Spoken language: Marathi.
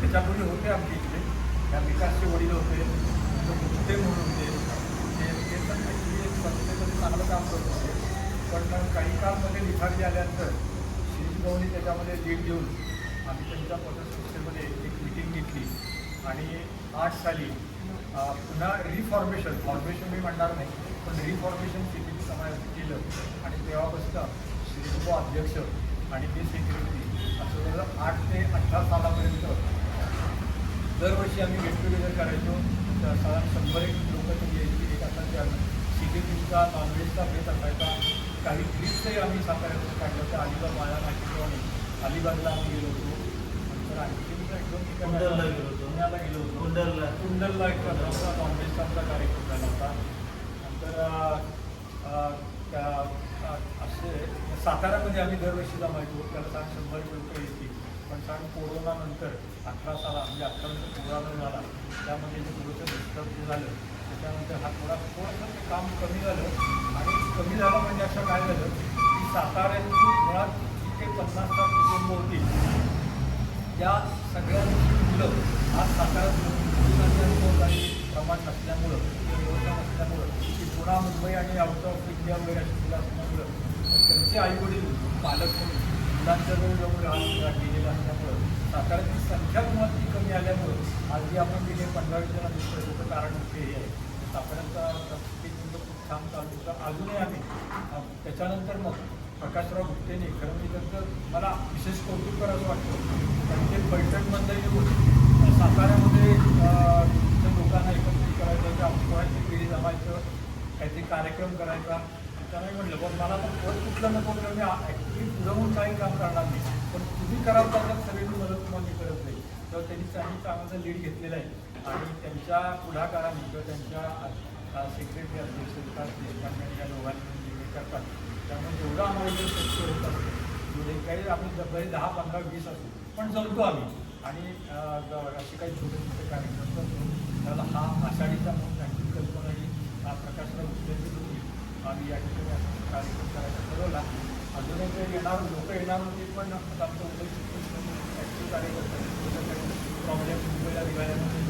त्याच्यापूर्वी होते आमच्या इथे त्या विकासचे वडील होते, गुप्ते म्हणून होते, ते पण ॲक्च्युली संस्थेमध्ये चांगलं काम करत होते. पण काही काळमध्ये विभागले आल्यानंतर शिरीष भाऊनी त्याच्यामध्ये लीड घेऊन आम्ही त्यांच्या पतसंस्थेमध्ये एक मिटिंग घेतली आणि 8 साली पुन्हा फॉर्मेशन मी म्हणणार नाही, पण रिफॉर्मेशन सीपीटी समाजाचं केलं आणि तेव्हापासून शिरीषभाऊ अध्यक्ष आणि ते सेक्रेटरी असं जवळ 8 ते 18 सालापर्यंत दरवर्षी आम्ही गेट टुगेदर करायचो. साधारण 100 लोक तरी यायची. एक असायच्या सीपीटीचा नॉनव्हेजचा बेत असायचा. काही ट्रिप्सही आम्ही साताऱ्यातून काढलं होतं. अलिबाग माळा नाशिकप्रमाणे अलिबागला आम्ही गेलो होतो. नंतर आणखी एकदम कुंडलला गेलो होतो, पुण्याला गेलो होतो. कुंडलला एक नॉनव्हेजचा आमचा कार्यक्रम झाला होता. नंतर असे साताऱ्यामध्ये आम्ही दरवर्षी जमायचो. त्याला साठ 100 लोक यायची. पण कारण कोरोनानंतर 18 साला म्हणजे 18 नंतर कोरोना झाला, त्यामध्ये जे थोडंसं डिस्टर्ब झालं, त्याच्यानंतर हा थोडंसं ते काम कमी झालं. आणि कमी झालं म्हणजे असं काय झालं की साताऱ्याची मुळात जी काही 50-60 कुटुंब होती त्या सगळ्यांची मुलं आज साताऱ्यात मुलांच्या काही प्रमाण नसल्यामुळं किंवा व्यवस्था नसल्यामुळं की पुन्हा मुंबई आणि आउट ऑफ इंडिया वगैरे अशी मुलं असल्यामुळं त्यांचे आईवडील पालक म्हणून मुलांच्या जवळ गेलेलं असल्यामुळं साताऱ्याची संख्या मुळात ती कमी आल्यामुळं आज जी आपण गेले 15-20 जण दिसतोय त्याचं कारण मुख्य हे आहे. साताऱ्याचा प्रत्येक मुलं खूप छान चालू होतं. अजूनही आम्ही त्याच्यानंतर मग प्रकाशराव गुप्तेने खरं म्हणजे त्यांचं मला विशेष कौतुक करायचं वाटतं. त्यांचे पैठणमध्ये येऊन साताऱ्यामध्ये लोकांना एकत्रित करायचं, त्या पोळ्याची पिढी जमायचं, काहीतरी कार्यक्रम करायचा. त्यांनाही म्हटलं पण मला पण परत कुठलं नको, तर मी ॲक्च्युली पुढं म्हणून काही काम करणार नाही, पण तुम्ही कराल त्याच्यात सगळी मदत तुम्हाला मी करत नाही. तर त्यांनी चांगलं लीड घेतलेलं आहे आणि त्यांच्या पुढाकाराने किंवा त्यांच्या सेक्रेटरी अध्यक्ष विकास देशपांडे या दोघांनी निर्णय करतात. त्यामुळे जेवढं आम्हाला जे शक्य होत असतं जेवढे काही आम्ही बरे 10, 15, 20 असतो पण जमतो आम्ही. आणि असे काही छोटे छोटे कार्यक्रम करतो. त्याला हा आषाढीचा म्हणून आणखी कल्पना ही प्रकाशराव गुप्तेंची होती. आम्ही या ठिकाणी असं कार्यक्रम करायचा ठरवला. अजूनही ते लोक येणार होते, पण आता आमचं उद्या ॲक्टिव्ह कार्यकर्ता प्रॉब्लेम मुंबईला निघाल्यामुळे